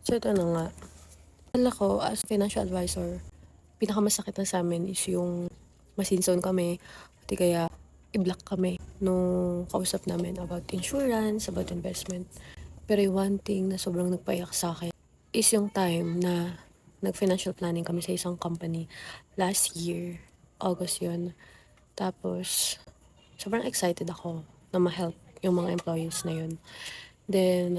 So ito na nga, akala ko as financial advisor, pinakamasakit na sa'min is yung masinzone kami, pati kaya i-block kami nung kausap namin about insurance, about investment. Pero yung one thing na sobrang nagpaiyak sa'kin is yung time na nag-financial planning kami sa isang company last year, August yun. Tapos, sobrang excited ako na ma-help yung mga employees na yun. Then,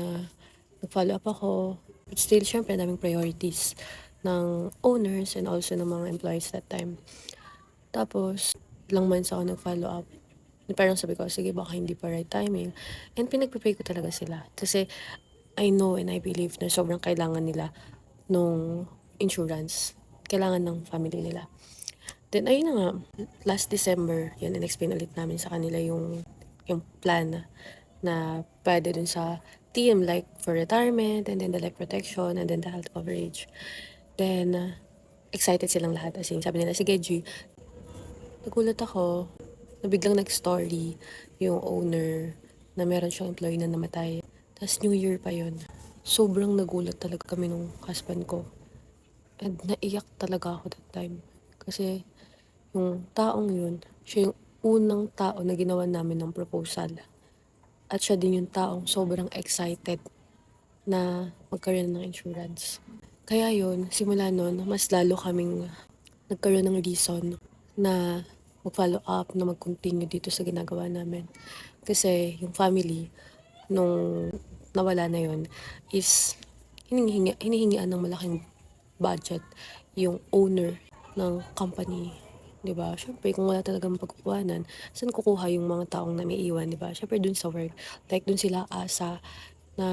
nag-follow up ako. But still, syempre, daming priorities ng owners and also ng mga employees that time. Tapos, ilang months ako nag-follow up. Parang sabi ko, sige, baka hindi pa right timing. And pinagpipray ko talaga sila. Kasi, I know and I believe na sobrang kailangan nila nung insurance. Kailangan ng family nila. Then, ayun na nga, last December, yun, in-explain ulit namin sa kanila yung plan na pwede dun sa team, like for retirement, and then the life protection, and then the health coverage. Then, excited silang lahat. As in, sabi nila, sige G, nagulat ako na biglang nag-story yung owner na meron siyang employee na namatay. Tapos New Year pa yun. Sobrang nagulat talaga kami nung husband ko. And naiyak talaga ako that time. Kasi yung taong yun, siya yung unang tao na ginawa namin ng proposal. At siya din yung taong sobrang excited na magkaroon ng insurance. Kaya yun, simula nun, mas lalo kaming nagkaroon ng reason na mag-follow up, na mag-continue dito sa ginagawa namin. Kasi yung family, nung nawala na yun, is hinihingian ng malaking budget yung owner ng company. 'Di ba? Syempre, kung wala talagang pagkukuhanan, saan kukuha yung mga taong naiiwan, 'di ba? Syempre, dun sa work. Like, dun sila asa na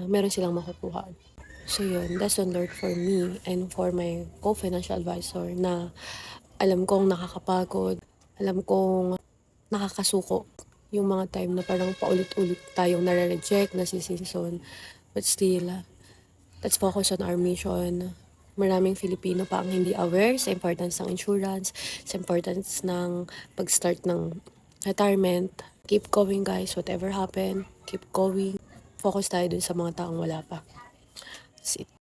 meron silang makukuha. So yun, lesson learned for me and for my co-financial advisor na alam kong nakakapagod, alam kong nakakasuko yung mga time na parang paulit-ulit tayong nare-reject, nasisison. But still, let's focus on our mission. Maraming Filipino pa ang hindi aware sa importance ng insurance, sa importance ng pag-start ng retirement. Keep going guys, whatever happen, keep going. Focus tayo dun sa mga taong wala pa. That's it.